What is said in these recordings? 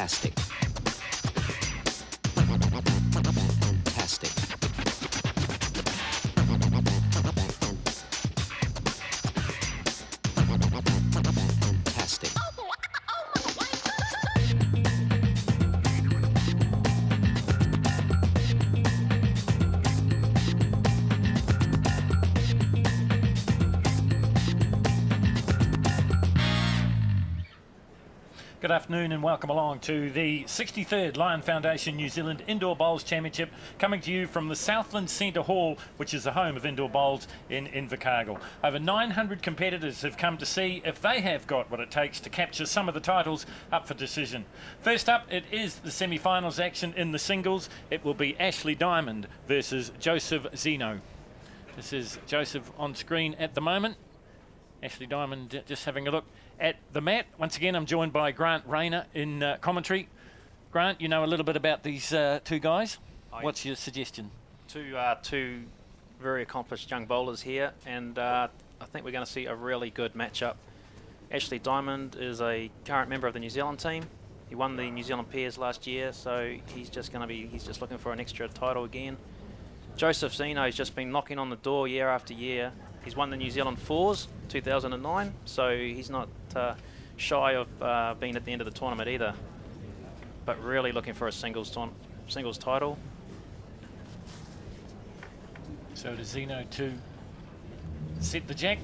Fantastic. Fantastic. Fantastic. Good afternoon and welcome along to the 63rd Lion Foundation New Zealand Indoor Bowls Championship, coming to you from the Southland Centre Hall, which is the home of indoor bowls in Invercargill. Over 900 competitors have come to see if they have got what it takes to capture some of the titles up for decision. First up, it is the semi-finals action in the singles. It will be Ashley Diamond versus Joseph Zeno. This is Joseph on screen at the moment. Ashley Diamond just having a look at the mat. Once again, I'm joined by Grant Rayner in commentary. Grant, you know a little bit about these two guys. What's your suggestion? Two very accomplished young bowlers here, and I think we're going to see a really good matchup. Ashley Diamond is a current member of the New Zealand team. He won the New Zealand pairs last year, so he's just looking for an extra title again. Joseph Zeno has just been knocking on the door year after year. He's won the New Zealand fours 2009, so he's not shy of being at the end of the tournament either, but really looking for a singles title. So does Zeno to set the jack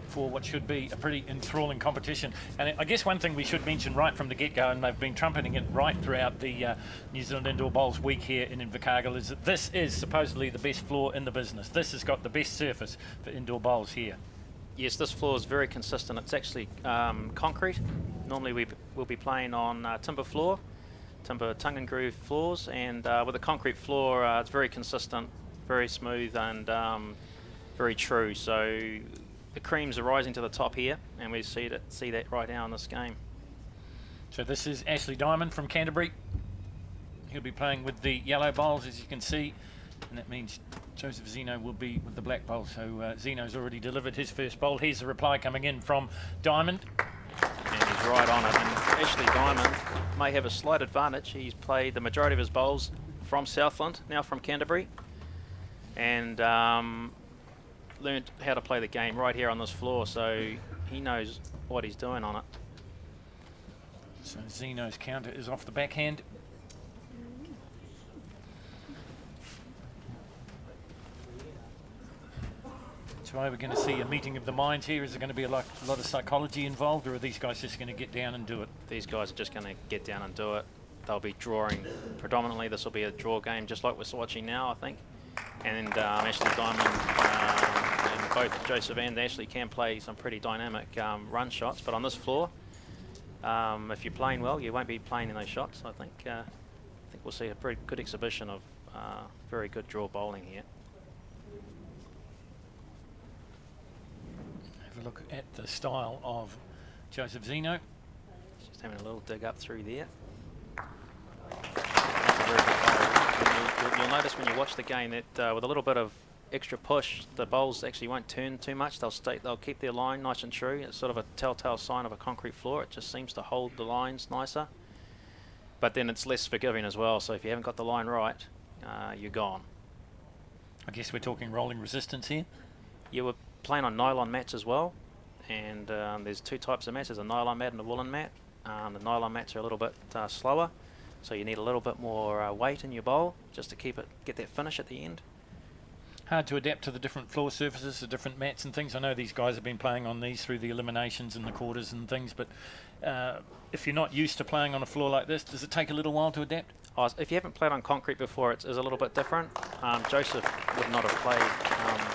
for what should be a pretty enthralling competition. And I guess one thing we should mention right from the get-go, and they've been trumpeting it right throughout the New Zealand Indoor Bowls week here in Invercargill, is that this is supposedly the best floor in the business. This has got the best surface for indoor bowls here. Yes, this floor is very consistent. It's actually concrete. Normally we'll be playing on timber tongue and groove floors, and with a concrete floor it's very consistent, very smooth, and very true. So the creams are rising to the top here, and we see that right now in this game. So this is Ashley Diamond from Canterbury. He'll be playing with the yellow bowls, as you can see, and that means Joseph Zeno will be with the black bowl. So Zeno's already delivered his first bowl. Here's the reply coming in from Diamond. And he's right on it. And Ashley Diamond may have a slight advantage. He's played the majority of his bowls from Southland, now from Canterbury, and learned how to play the game right here on this floor, so he knows what he's doing on it. So Zeno's counter is off the backhand. So are we going to see a meeting of the minds here? Is there going to be a lot of psychology involved, or are these guys just going to get down and do it? These guys are just going to get down and do it. They'll be drawing predominantly. This will be a draw game, just like we're watching now, I think. And Ashley Diamond, and both Joseph and Ashley can play some pretty dynamic run shots, but on this floor, if you're playing well, you won't be playing in those shots. I think we'll see a pretty good exhibition of very good draw bowling here. Have a look at the style of Joseph Zeno. Just having a little dig up through there. That's a very good bowl. You'll notice when you watch the game that with a little bit of extra push, the bowls actually won't turn too much. They'll keep their line nice and true. It's sort of a telltale sign of a concrete floor. It just seems to hold the lines nicer. But then it's less forgiving as well. So if you haven't got the line right, you're gone. I guess we're talking rolling resistance here. You were playing on nylon mats as well, and there's two types of mats. There's a nylon mat and a woolen mat. The nylon mats are a little bit slower, so you need a little bit more weight in your bowl just to get that finish at the end. Hard to adapt to the different floor surfaces, the different mats and things. I know these guys have been playing on these through the eliminations and the quarters and things, but if you're not used to playing on a floor like this, does it take a little while to adapt? If you haven't played on concrete before, it's a little bit different. Joseph would not have played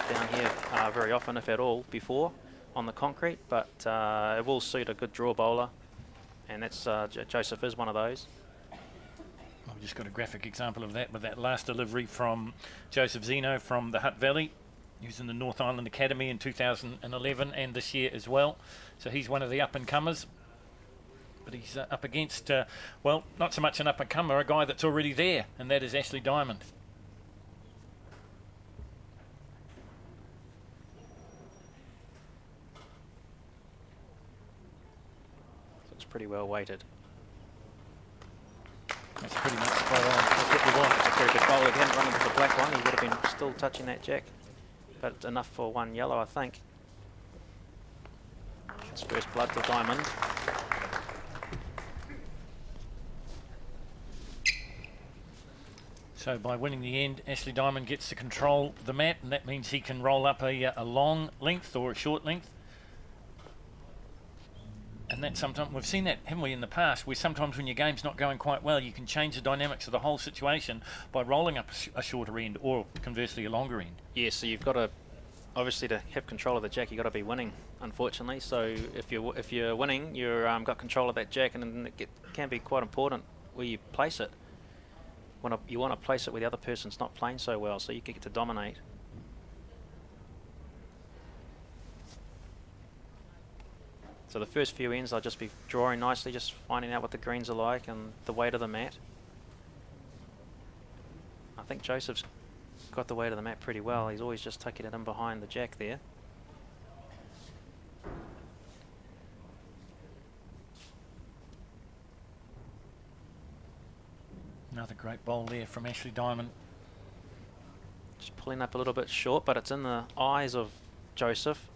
down here very often, if at all, before on the concrete, but it will suit a good draw bowler, and that's Joseph is one of those. I've just got a graphic example of that with that last delivery from Joseph Zeno from the Hutt Valley. He was in the North Island Academy in 2011 and this year as well. So he's one of the up-and-comers. But he's up against, well, not so much an up-and-comer, a guy that's already there, and that is Ashley Diamond. So it's pretty well weighted. That's pretty much spot on. That's what you want. It's a very good bowl. If he hadn't run into the black one, he would have been still touching that jack. But enough for one yellow, I think. It's first blood to Diamond. So by winning the end, Ashley Diamond gets to control the mat, and that means he can roll up a long length or a short length. And that sometimes, we've seen that, haven't we, in the past, where sometimes when your game's not going quite well, you can change the dynamics of the whole situation by rolling up a shorter end or conversely a longer end. Yeah, so you've got to, obviously to have control of the jack, you've got to be winning, unfortunately. So if you're winning, you're got control of that jack, and it can be quite important where you place it. You want to place it where the other person's not playing so well, so you get to dominate. So the first few ends I'll just be drawing nicely, just finding out what the greens are like and the weight of the mat. I think Joseph's got the weight of the mat pretty well. He's always just tucking it in behind the jack there. Another great bowl there from Ashley Diamond. Just pulling up a little bit short, but it's in the eyes of Joseph.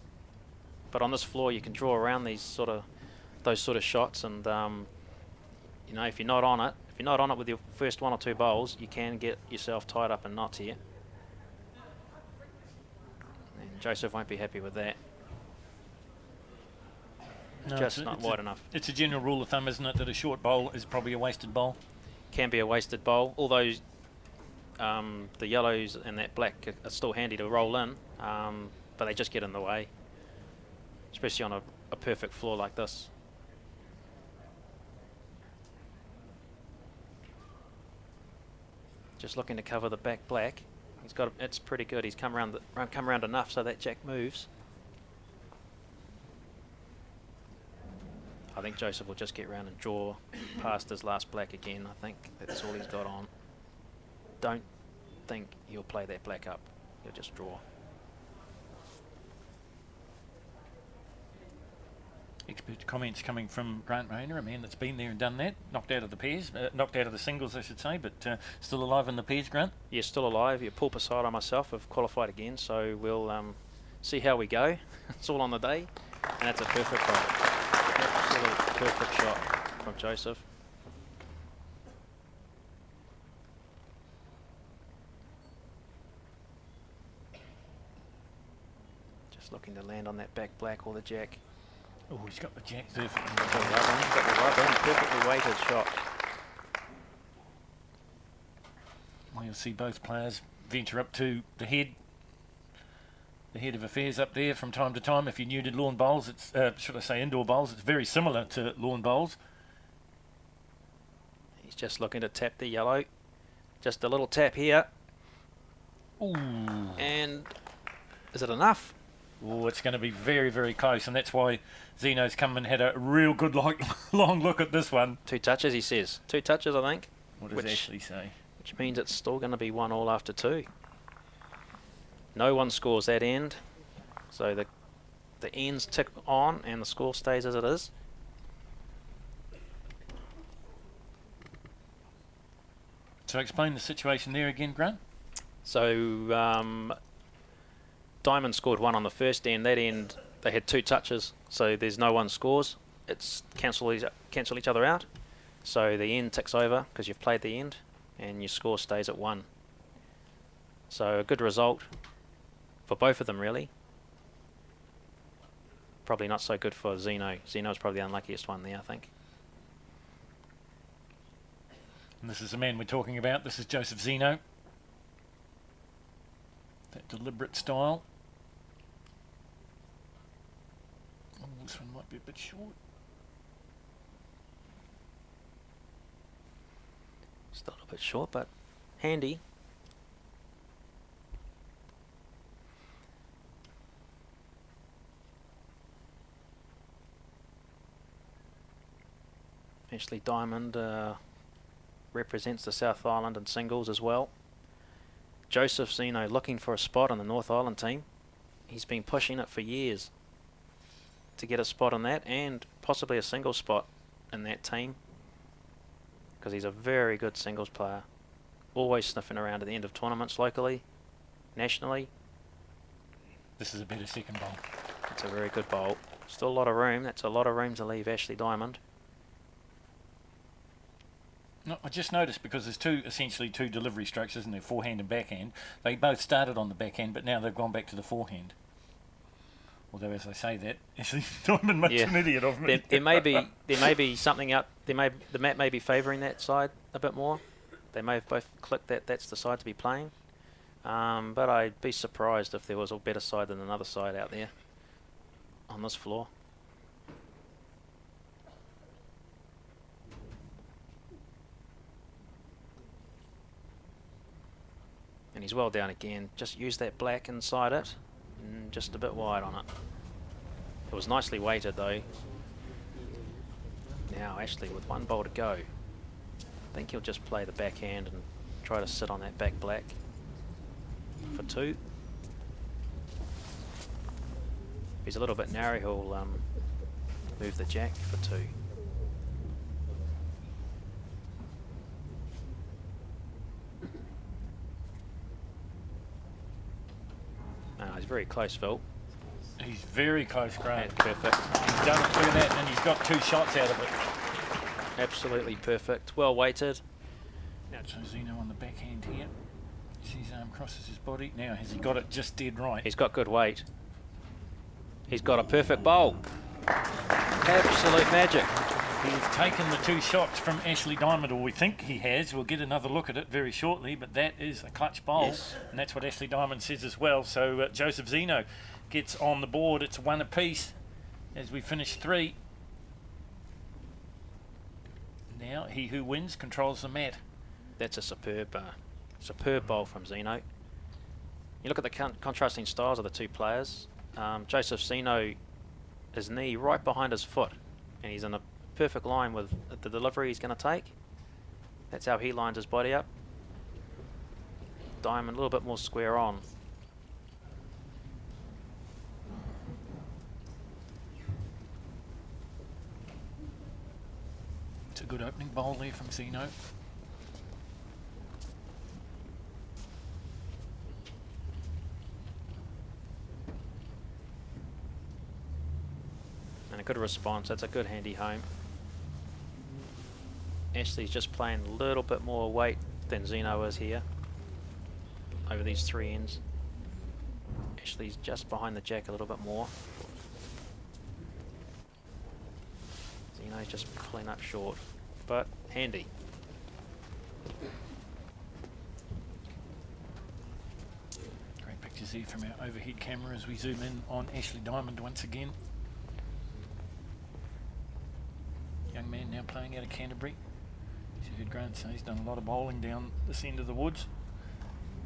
But on this floor, you can draw around those sort of shots, and you know, if you're not on it with your first one or two bowls, you can get yourself tied up in knots here. And Joseph won't be happy with that. No, Just not wide enough. It's a general rule of thumb, isn't it, that a short bowl is probably a wasted bowl? Can be a wasted bowl, although the yellows and that black are still handy to roll in, but they just get in the way, especially on a perfect floor like this. Just looking to cover the back black. He's got it's pretty good. He's come around enough so that jack moves. I think Joseph will just get round and draw past his last black again. I think that's all he's got on. Don't think he'll play that black up. He'll just draw. Expert comments coming from Grant Rayner, a man that's been there and done that. Knocked out of the pairs, knocked out of the singles, I should say, but still alive in the pairs, Grant. Yeah, still alive. Yeah, Paul Posada and myself have qualified again, so we'll see how we go. It's all on the day, and that's a perfect bowl. Absolute perfect shot from Joseph. Just looking to land on that back black or the jack. Oh, he's got the jack perfectly. Got the rub in, perfectly weighted shot. Well, you'll see both players venture up to the head of affairs up there from time to time. If you're new to lawn bowls, it's should I say indoor bowls, it's very similar to lawn bowls. He's just looking to tap the yellow. Just a little tap here. Ooh. And is it enough? Oh, it's going to be very, very close, and that's why Zeno's come and had a real good long look at this one. 2 touches, he says. 2 touches, I think. What does Ashley say? Which means it's still going to be 1-1 after 2. No one scores that end, so the ends tick on and the score stays as it is. So explain the situation there again, Grant. So Diamond scored 1 on the first end. That end they had 2 touches, so there's no one scores. It's cancel each other out. So the end ticks over because you've played the end, and your score stays at 1. So a good result for both of them, really. Probably not so good for Zeno. Zeno's probably the unluckiest one there, I think. And this is the man we're talking about. This is Joseph Zeno. That deliberate style. Oh, this one might be a bit short. Still a bit short, but handy. Ashley Diamond represents the South Island in singles as well. Joseph Zeno looking for a spot on the North Island team. He's been pushing it for years to get a spot on that and possibly a single spot in that team, because he's a very good singles player. Always sniffing around at the end of tournaments locally, nationally. This is a better second bowl. It's a very good bowl. Still a lot of room. That's a lot of room to leave Ashley Diamond. No, I just noticed, because there's essentially two delivery strokes, isn't there? Forehand and backhand. They both started on the backhand, but now they've gone back to the forehand. Although, as I say that, Ashley Diamond makes an idiot of me. There may be something out. The mat may be favouring that side a bit more. They may have both clicked that that's the side to be playing. But I'd be surprised if there was a better side than another side out there on this floor. And he's well down again. Just use that black inside it, and just a bit wide on it. It was nicely weighted though. Now Ashley with one bowl to go. I think he'll just play the backhand and try to sit on that back black for two. If he's a little bit narrow, he'll move the jack for two. He's very close, Phil. He's very close, Grant. That's perfect. He's done it, look at that, and he's got 2 shots out of it. Absolutely perfect. Well weighted. Now Zeno on the backhand here. His arm crosses his body. Now has he got it just dead right? He's got good weight. He's got a perfect bowl. Absolute magic. He's taken the 2 shots from Ashley Diamond, or we think he has. We'll get another look at it very shortly, but that is a clutch bowl. Yes. And that's what Ashley Diamond says as well. So Joseph Zeno gets on the board. It's 1 apiece as we finish 3. Now he who wins controls the mat. That's a superb bowl from Zeno. You look at the contrasting styles of the 2 players. Joseph Zeno, his knee right behind his foot, and he's in a perfect line with the delivery he's going to take. That's how he lines his body up. Diamond a little bit more square on. It's a good opening bowl there from Zeno. And a good response. That's a good handy home. Ashley's just playing a little bit more weight than Zeno is here over these 3 ends. Ashley's just behind the jack a little bit more. Zeno's just pulling up short, but handy. Great pictures here from our overhead camera as we zoom in on Ashley Diamond once again. Young man now playing out of Canterbury. As you heard Grant say, he's done a lot of bowling down this end of the woods.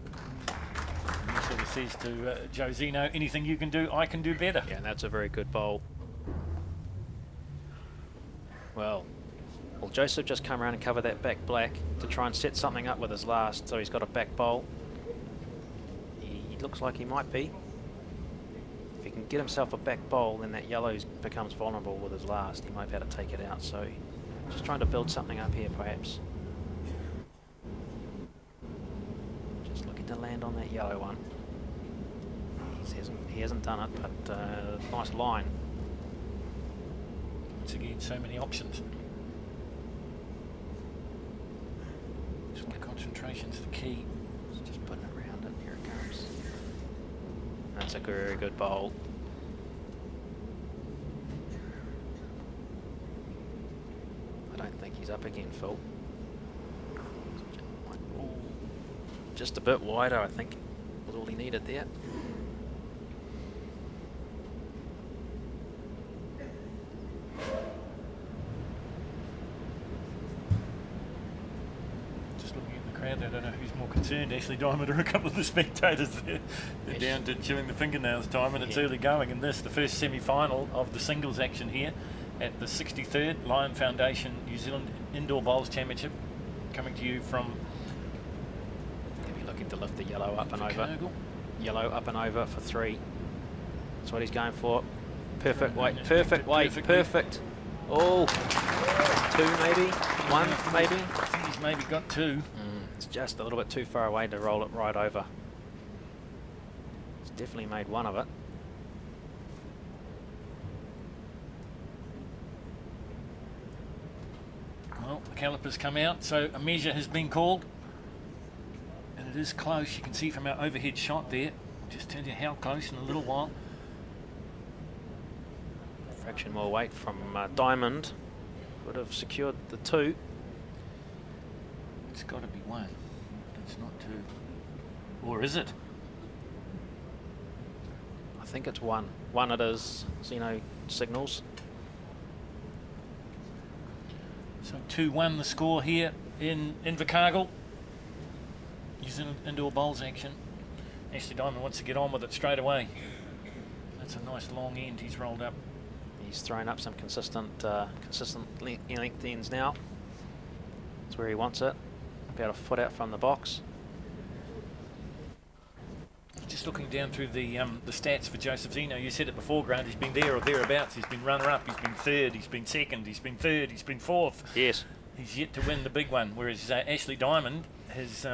And he sort of says to Joe Zeno, anything you can do, I can do better. Yeah, and that's a very good bowl. Well, Joseph just come around and cover that back black to try and set something up with his last, so he's got a back bowl. He looks like he might be. If he can get himself a back bowl, then that yellow becomes vulnerable with his last. He might be able to take it out, so just trying to build something up here perhaps. Just looking to land on that yellow one. He hasn't done it, but nice line. Once again, so many options. Just concentration's the key. Just putting it around it. Here it comes. That's a very good bowl. I don't think he's up again, Phil. Just a bit wider, I think, was all he needed there. Just looking at the crowd, I don't know who's more concerned, Ashley Diamond or a couple of the spectators there. They're down to chewing the fingernails time, and it's early going in this, the first semi-final of the singles action here at the 63rd Lion Foundation New Zealand Indoor Bowls Championship, coming to you from Looking to lift the yellow up and over. Invercargill. Yellow up and over for 3. That's what he's going for. Perfect weight, It's perfect weight, perfectly. perfect. Oh, 2 maybe, 1 maybe. I think He's maybe got 2. It's just a little bit too far away to roll it right over. He's definitely made one of it. Well, the calipers come out, so a measure has been called. And it is close. You can see from our overhead shot there. Just tell you how close in a little while. Fraction more weight from Diamond would have secured the 2. It's got to be 1. It's not 2. Or is it? I think it's 1. 1 it is. Zeno signals. So 2-1 the score here in Invercargill. New Zealand indoor bowls action. Ashley Diamond wants to get on with it straight away. That's a nice long end he's rolled up. He's thrown up some consistent length ends now. That's where he wants it. About a foot out from the box. Just looking down through the stats for Joseph Zeno, you said it before, Grant, he's been there or thereabouts. He's been runner-up, he's been 3rd, he's been 2nd, he's been 3rd, he's been 4th. Yes. He's yet to win the big one, whereas Ashley Diamond has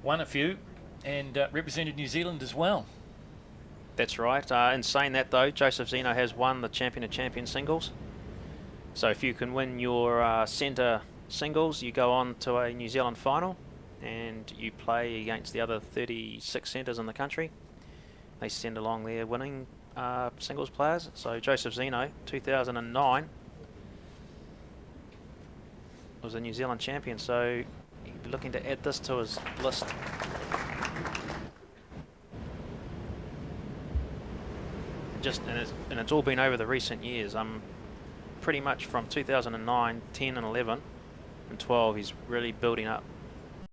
won a few and represented New Zealand as well. That's right. In saying that, though, Joseph Zeno has won the Champion of Champions singles. So if you can win your centre singles, you go on to a New Zealand final and you play against the other 36 centres in the country. They send along their winning singles players. So Joseph Zeno, 2009, was a New Zealand champion. So he'd be looking to add this to his list. And it's all been over the recent years. Pretty much from 2009, 10 and 11 and 12, he's really building up